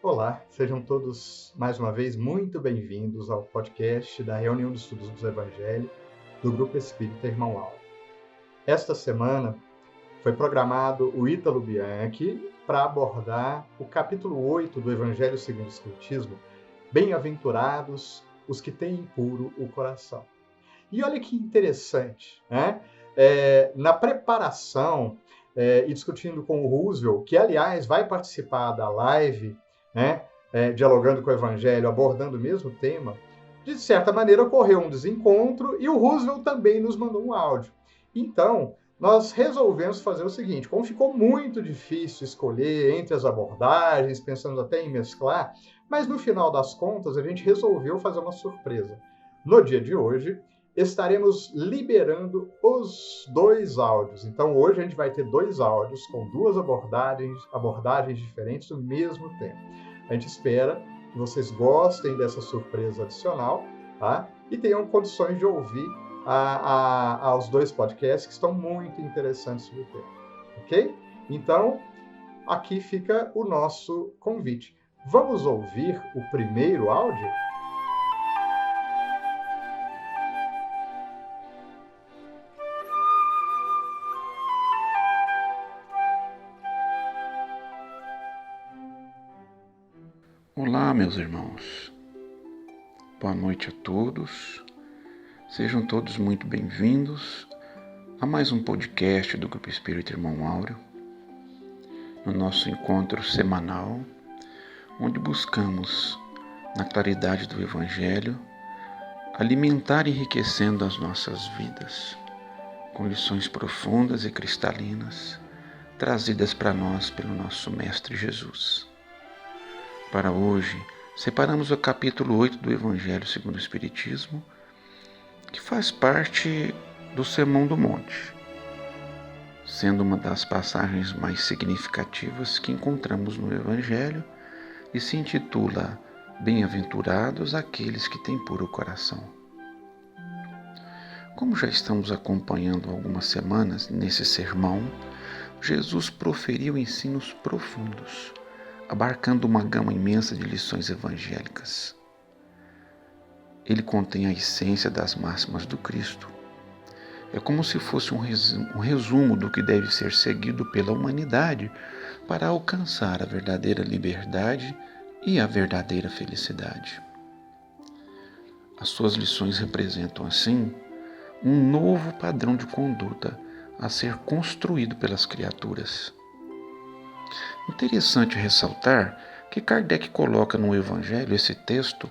Olá, sejam todos mais uma vez muito bem-vindos ao podcast da Reunião de Estudos do Evangelho do Grupo Espírita Irmão Áureo. Esta semana foi programado o Ítalo Bianchi para abordar o capítulo 8 do Evangelho segundo o Espiritismo, Bem-aventurados os que têm impuro o coração. E olha que interessante, né? Na preparação e discutindo com o Roosevelt, que aliás vai participar da live, né, dialogando com o Evangelho, abordando o mesmo tema, de certa maneira ocorreu um desencontro e o Roosevelt também nos mandou um áudio. Então, nós resolvemos fazer o seguinte, como ficou muito difícil escolher entre as abordagens, pensando até em mesclar, mas no final das contas a gente resolveu fazer uma surpresa. No dia de hoje, estaremos liberando os dois áudios. Então, hoje a gente vai ter dois áudios com duas abordagens diferentes do mesmo tema. A gente espera que vocês gostem dessa surpresa adicional, tá? E tenham condições de ouvir aos dois podcasts que estão muito interessantes sobre o tema, ok? Então, aqui fica o nosso convite. Vamos ouvir o primeiro áudio? Olá, meus irmãos. Boa noite a todos. Sejam todos muito bem-vindos a mais um podcast do Grupo Espírita Irmão Áureo, no nosso encontro semanal, onde buscamos, na claridade do Evangelho, alimentar e enriquecendo as nossas vidas, com lições profundas e cristalinas, trazidas para nós pelo nosso Mestre Jesus. Para hoje, separamos o capítulo 8 do Evangelho segundo o Espiritismo, que faz parte do Sermão do Monte, sendo uma das passagens mais significativas que encontramos no Evangelho e se intitula Bem-aventurados aqueles que têm puro coração. Como já estamos acompanhando algumas semanas nesse sermão, Jesus proferiu ensinos profundos, abarcando uma gama imensa de lições evangélicas. Ele contém a essência das máximas do Cristo. É como se fosse um resumo do que deve ser seguido pela humanidade para alcançar a verdadeira liberdade e a verdadeira felicidade. As suas lições representam, assim, um novo padrão de conduta a ser construído pelas criaturas. Interessante ressaltar que Kardec coloca no Evangelho esse texto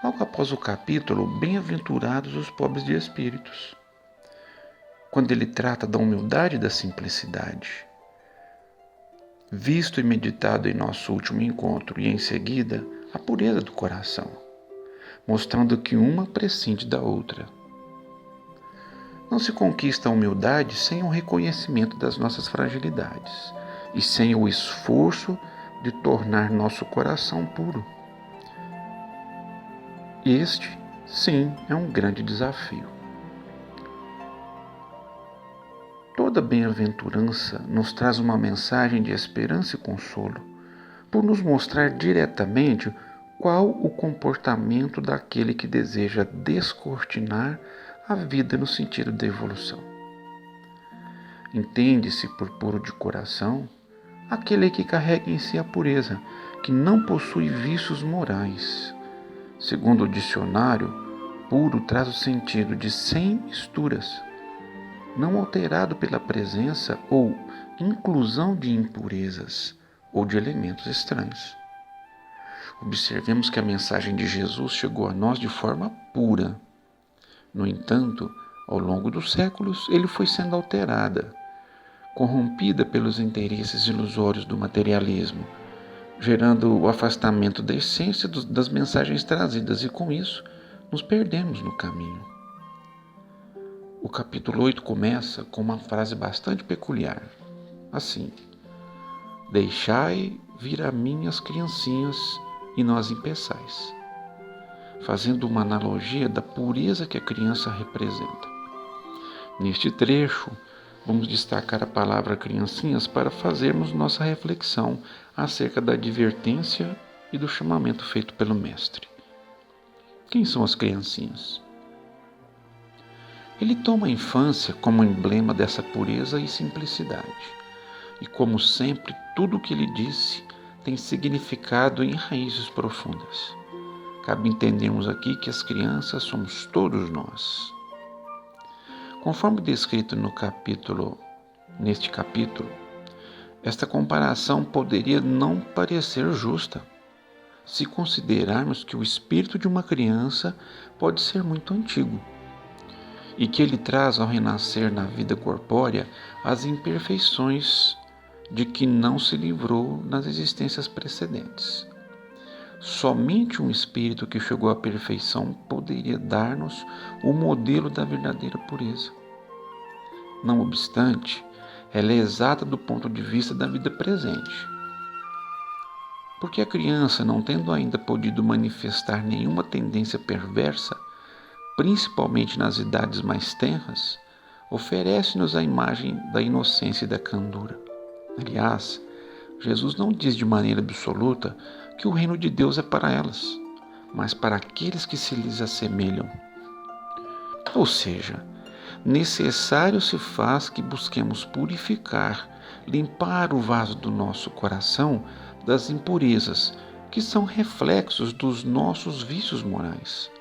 logo após o capítulo Bem-aventurados os pobres de espíritos, quando ele trata da humildade e da simplicidade. Visto e meditado em nosso último encontro e em seguida a pureza do coração, mostrando que uma prescinde da outra. Não se conquista a humildade sem o reconhecimento das nossas fragilidades e sem o esforço de tornar nosso coração puro. Este, sim, é um grande desafio. Toda bem-aventurança nos traz uma mensagem de esperança e consolo, por nos mostrar diretamente qual o comportamento daquele que deseja descortinar a vida no sentido da evolução. Entende-se por puro de coração aquele que carrega em si a pureza, que não possui vícios morais. Segundo o dicionário, puro traz o sentido de sem misturas, não alterado pela presença ou inclusão de impurezas ou de elementos estranhos. Observemos que a mensagem de Jesus chegou a nós de forma pura. No entanto, ao longo dos séculos, ele foi sendo alterada, corrompida pelos interesses ilusórios do materialismo, gerando o afastamento da essência das mensagens trazidas e, com isso, nos perdemos no caminho. O capítulo 8 começa com uma frase bastante peculiar, assim: Deixai vir a mim as criancinhas e não as impeçais, fazendo uma analogia da pureza que a criança representa. Neste trecho, vamos destacar a palavra criancinhas para fazermos nossa reflexão acerca da advertência e do chamamento feito pelo Mestre. Quem são as criancinhas? Ele toma a infância como emblema dessa pureza e simplicidade. E como sempre, tudo o que ele disse tem significado em raízes profundas. Cabe entendermos aqui que as crianças somos todos nós. Conforme descrito neste capítulo, esta comparação poderia não parecer justa, se considerarmos que o espírito de uma criança pode ser muito antigo e que ele traz ao renascer na vida corpórea as imperfeições de que não se livrou nas existências precedentes. Somente um espírito que chegou à perfeição poderia dar-nos o modelo da verdadeira pureza. Não obstante, ela é exata do ponto de vista da vida presente. Porque a criança, não tendo ainda podido manifestar nenhuma tendência perversa, principalmente nas idades mais tenras, oferece-nos a imagem da inocência e da candura. Aliás, Jesus não diz de maneira absoluta que o reino de Deus é para elas, mas para aqueles que se lhes assemelham. Ou seja, necessário se faz que busquemos purificar, limpar o vaso do nosso coração das impurezas, que são reflexos dos nossos vícios morais,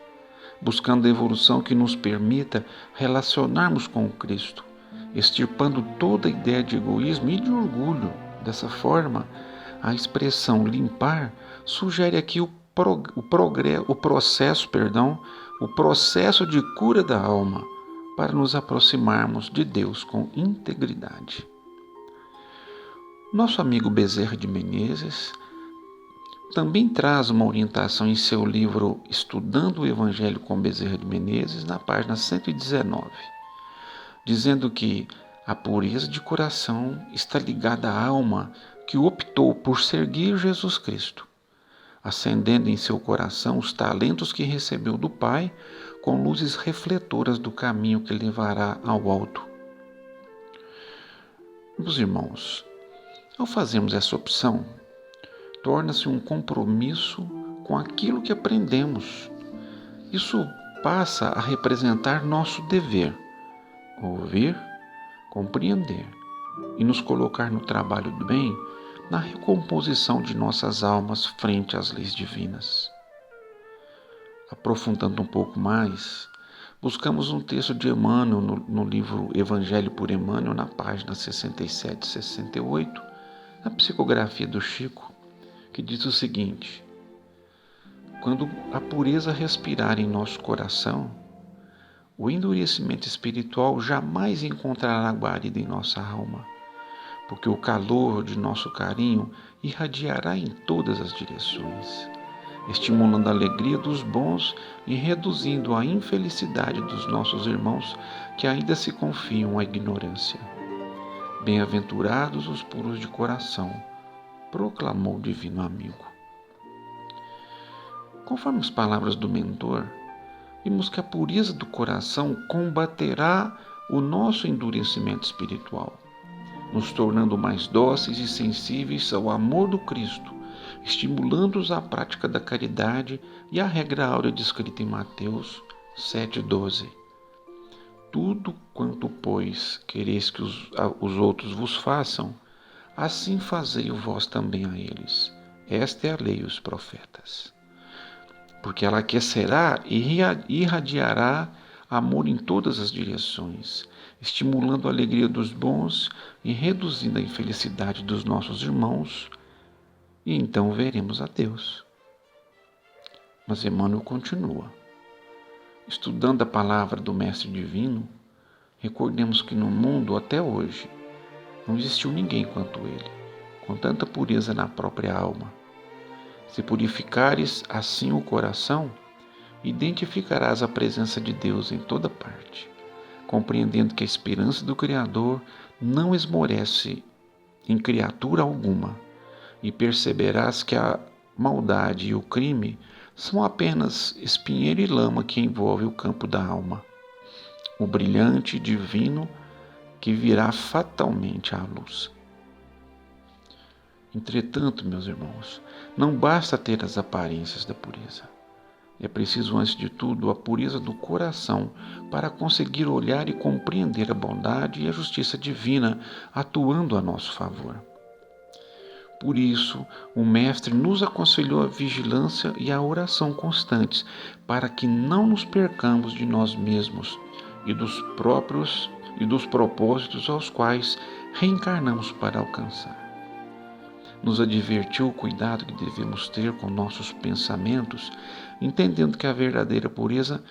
buscando a evolução que nos permita relacionarmos com o Cristo, extirpando toda a ideia de egoísmo e de orgulho. Dessa forma, a expressão limpar sugere aqui o processo de cura da alma, para nos aproximarmos de Deus com integridade. Nosso amigo Bezerra de Menezes também traz uma orientação em seu livro Estudando o Evangelho com Bezerra de Menezes, na página 119, dizendo que a pureza de coração está ligada à alma que optou por seguir Jesus Cristo, acendendo em seu coração os talentos que recebeu do Pai, com luzes refletoras do caminho que levará ao alto. Meus irmãos, ao fazermos essa opção, torna-se um compromisso com aquilo que aprendemos. Isso passa a representar nosso dever, ouvir, compreender e nos colocar no trabalho do bem, na recomposição de nossas almas frente às leis divinas. Aprofundando um pouco mais, buscamos um texto de Emmanuel no livro Evangelho por Emmanuel, na página 67 e 68, na psicografia do Chico, que diz o seguinte: quando a pureza respirar em nosso coração, o endurecimento espiritual jamais encontrará guarida em nossa alma, porque o calor de nosso carinho irradiará em todas as direções, estimulando a alegria dos bons e reduzindo a infelicidade dos nossos irmãos que ainda se confiam à ignorância. Bem-aventurados os puros de coração, proclamou o divino amigo. Conforme as palavras do mentor, vimos que a pureza do coração combaterá o nosso endurecimento espiritual, nos tornando mais dóceis e sensíveis ao amor do Cristo, estimulando-os à prática da caridade e à regra áurea descrita em Mateus 7,12. Tudo quanto, pois, quereis que os outros vos façam, assim fazei vós também a eles. Esta é a lei e os profetas. Porque ela aquecerá e irradiará amor em todas as direções, estimulando a alegria dos bons e reduzindo a infelicidade dos nossos irmãos, e então veremos a Deus. Mas Emmanuel continua. Estudando a palavra do Mestre Divino, recordemos que no mundo, até hoje, não existiu ninguém quanto ele, com tanta pureza na própria alma. Se purificares assim o coração, identificarás a presença de Deus em toda parte, compreendendo que a esperança do Criador não esmorece em criatura alguma, e perceberás que a maldade e o crime são apenas espinheiro e lama que envolve o campo da alma, o brilhante divino que virá fatalmente à luz. Entretanto, meus irmãos, Não basta ter as aparências da pureza. É preciso, antes de tudo, a pureza do coração para conseguir olhar e compreender a bondade e a justiça divina atuando a nosso favor. Por isso, o Mestre nos aconselhou a vigilância e a oração constantes, para que não nos percamos de nós mesmos e dos propósitos aos quais reencarnamos para alcançar. Nos advertiu o cuidado que devemos ter com nossos pensamentos, entendendo que a verdadeira pureza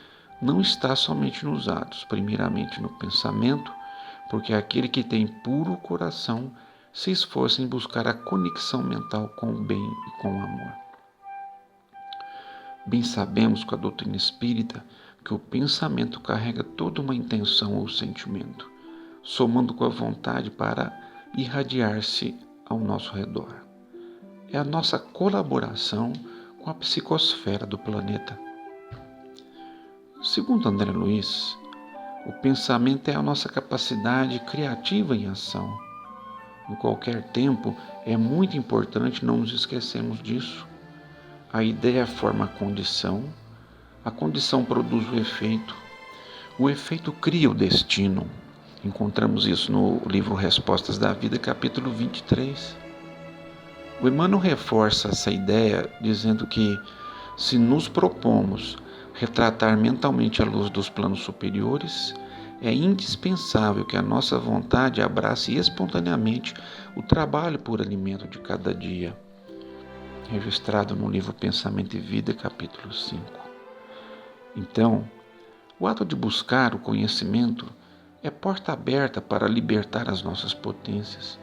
não está somente nos atos, primeiramente no pensamento, porque aquele que tem puro coração se esforça em buscar a conexão mental com o bem e com o amor. Bem sabemos com a doutrina espírita que o pensamento carrega toda uma intenção ou sentimento, somando com a vontade para irradiar-se ao nosso redor. É a nossa colaboração com a psicosfera do planeta. Segundo André Luiz, o pensamento é a nossa capacidade criativa em ação. Em qualquer tempo, é muito importante não nos esquecermos disso. A ideia forma a condição produz o efeito cria o destino. Encontramos isso no livro Respostas da Vida, capítulo 23. O Emmanuel reforça essa ideia dizendo que, se nos propomos retratar mentalmente a luz dos planos superiores, é indispensável que a nossa vontade abrace espontaneamente o trabalho por alimento de cada dia, registrado no livro Pensamento e Vida, capítulo 5. Então, o ato de buscar o conhecimento é porta aberta para libertar as nossas potências,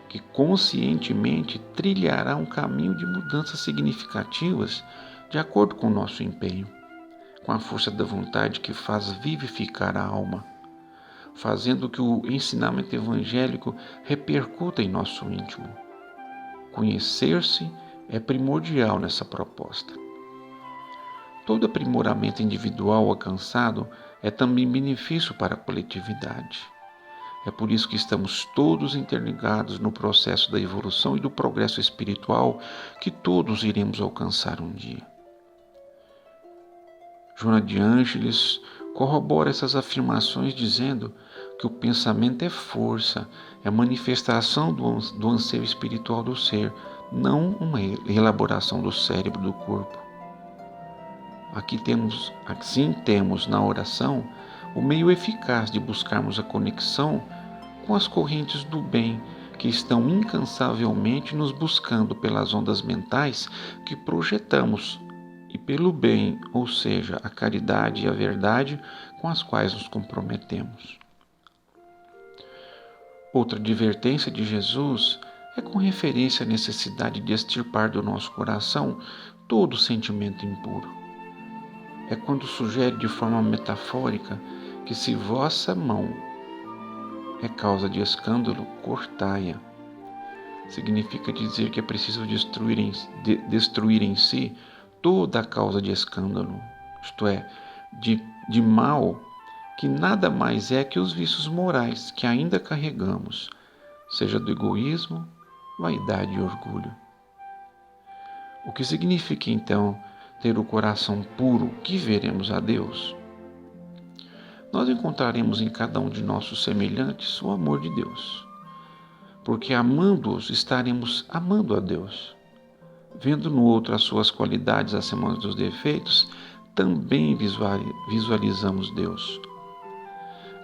que conscientemente trilhará um caminho de mudanças significativas de acordo com o nosso empenho, com a força da vontade que faz vivificar a alma, fazendo que o ensinamento evangélico repercuta em nosso íntimo. Conhecer-se é primordial nessa proposta. Todo aprimoramento individual alcançado é também benefício para a coletividade. É por isso que estamos todos interligados no processo da evolução e do progresso espiritual que todos iremos alcançar um dia. Joana de Ângeles corrobora essas afirmações dizendo que o pensamento é força, é manifestação do anseio espiritual do ser, não uma elaboração do cérebro do corpo. Assim temos na oração o meio eficaz de buscarmos a conexão com as correntes do bem que estão incansavelmente nos buscando pelas ondas mentais que projetamos e pelo bem, ou seja, a caridade e a verdade com as quais nos comprometemos. Outra advertência de Jesus é com referência à necessidade de extirpar do nosso coração todo sentimento impuro. É quando sugere de forma metafórica que se vossa mão é causa de escândalo, cortai-a. Significa dizer que é preciso destruir em si toda a causa de escândalo, isto é, de mal, que nada mais é que os vícios morais que ainda carregamos, seja do egoísmo, vaidade e orgulho. O que significa então ter o coração puro que veremos a Deus? Nós encontraremos em cada um de nossos semelhantes o amor de Deus, porque amando-os estaremos amando a Deus. Vendo no outro as suas qualidades acima dos defeitos, também visualizamos Deus.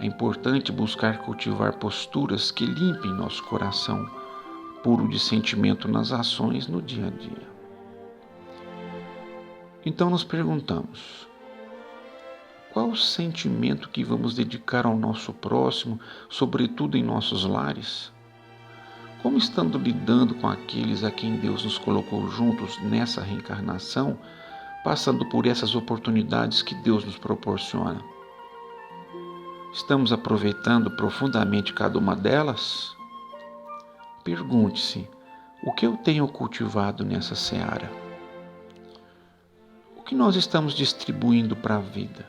É importante buscar cultivar posturas que limpem nosso coração, puro de sentimento nas ações no dia a dia. Então nos perguntamos: qual o sentimento que vamos dedicar ao nosso próximo, sobretudo em nossos lares? Como estando lidando com aqueles a quem Deus nos colocou juntos nessa reencarnação, passando por essas oportunidades que Deus nos proporciona? Estamos aproveitando profundamente cada uma delas? Pergunte-se: o que eu tenho cultivado nessa seara? O que nós estamos distribuindo para a vida?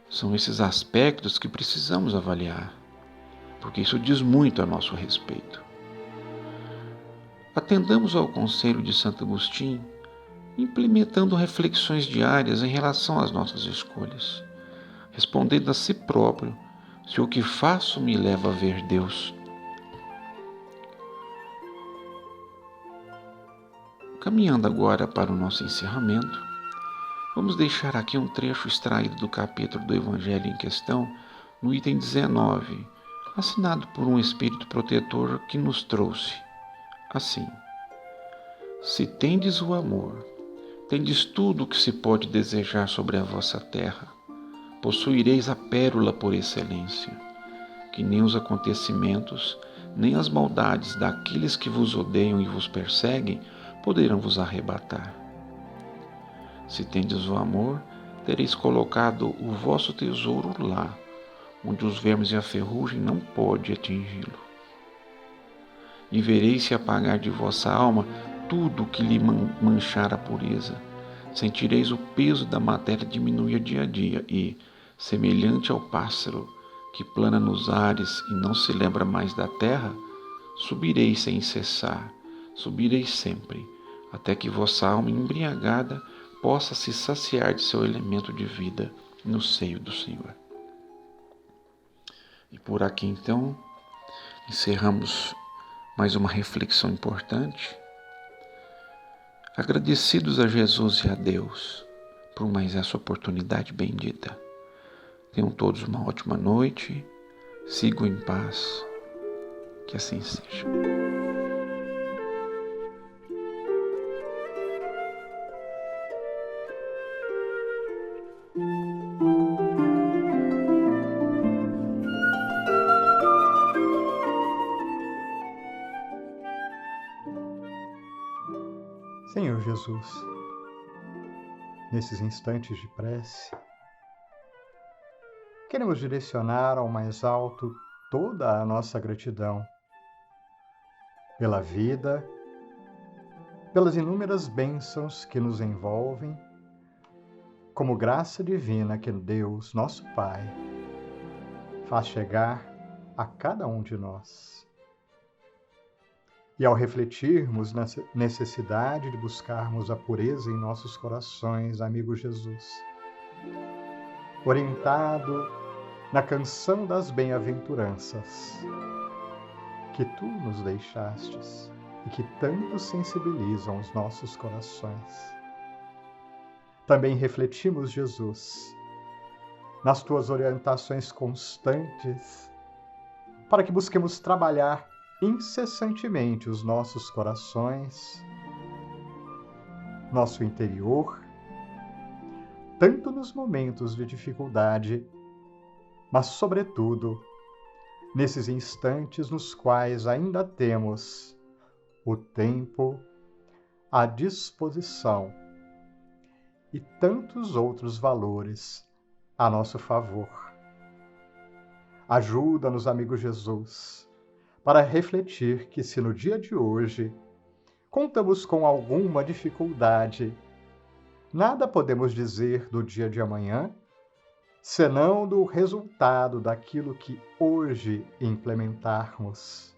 São esses aspectos que precisamos avaliar, porque isso diz muito a nosso respeito. atendamos ao conselho de Santo Agostinho, implementando reflexões diárias em relação às nossas escolhas, respondendo a si próprio se o que faço me leva a ver Deus. Caminhando agora para o nosso encerramento, vamos deixar aqui um trecho extraído do capítulo do Evangelho em questão, no item 19, assinado por um Espírito protetor que nos trouxe assim: se tendes o amor, tendes tudo o que se pode desejar sobre a vossa terra, possuireis a pérola por excelência, que nem os acontecimentos, nem as maldades daqueles que vos odeiam e vos perseguem poderão vos arrebatar. Se tendes o amor, tereis colocado o vosso tesouro lá, onde os vermes e a ferrugem não pode atingi-lo. E vereis se apagar de vossa alma tudo que lhe manchar a pureza. Sentireis o peso da matéria diminuir dia a dia e, semelhante ao pássaro que plana nos ares e não se lembra mais da terra, subireis sem cessar, subireis sempre, até que vossa alma embriagada possa se saciar de seu elemento de vida no seio do Senhor. E por aqui então encerramos mais uma reflexão importante, agradecidos a Jesus e a Deus por mais essa oportunidade bendita. Tenham todos uma ótima noite, sigam em paz, que assim seja. Senhor Jesus, nesses instantes de prece, queremos direcionar ao mais alto toda a nossa gratidão pela vida, pelas inúmeras bênçãos que nos envolvem, como graça divina que Deus, nosso Pai, faz chegar a cada um de nós. E ao refletirmos na necessidade de buscarmos a pureza em nossos corações, amigo Jesus, orientado na canção das bem-aventuranças que Tu nos deixastes e que tanto sensibilizam os nossos corações, também refletimos, Jesus, nas Tuas orientações constantes para que busquemos trabalhar incessantemente os nossos corações, nosso interior, tanto nos momentos de dificuldade, mas, sobretudo, nesses instantes nos quais ainda temos o tempo, a disposição e tantos outros valores a nosso favor. Ajuda-nos, amigo Jesus, para refletir que se no dia de hoje contamos com alguma dificuldade, nada podemos dizer do dia de amanhã, senão do resultado daquilo que hoje implementarmos.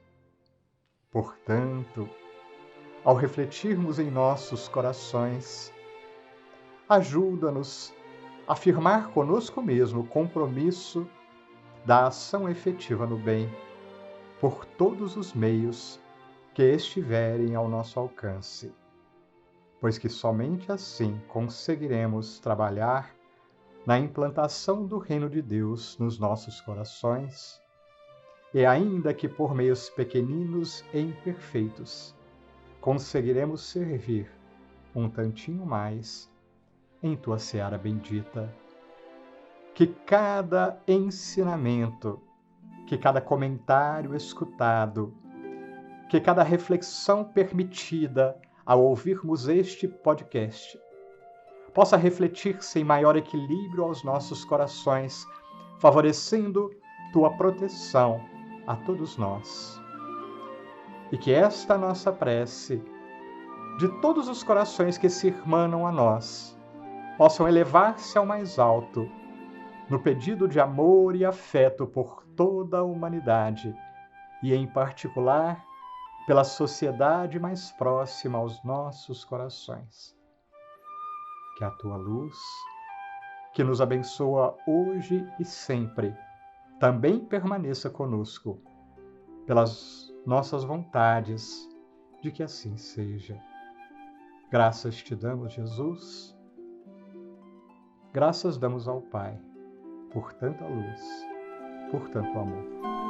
Portanto, ao refletirmos em nossos corações, ajuda-nos a firmar conosco mesmo o compromisso da ação efetiva no bem, por todos os meios que estiverem ao nosso alcance, pois que somente assim conseguiremos trabalhar na implantação do reino de Deus nos nossos corações, e ainda que por meios pequeninos e imperfeitos, conseguiremos servir um tantinho mais em Tua seara bendita. Que cada ensinamento, que cada comentário escutado, que cada reflexão permitida ao ouvirmos este podcast possa refletir-se em maior equilíbrio aos nossos corações, favorecendo Tua proteção a todos nós. E que esta nossa prece, de todos os corações que se irmanam a nós, possam elevar-se ao mais alto, no pedido de amor e afeto por toda a humanidade, e em particular pela sociedade mais próxima aos nossos corações. Que a tua luz, que nos abençoa hoje e sempre, também permaneça conosco, pelas nossas vontades de que assim seja. Graças te damos, Jesus. Graças damos ao Pai, por tanta luz, por tanto amor.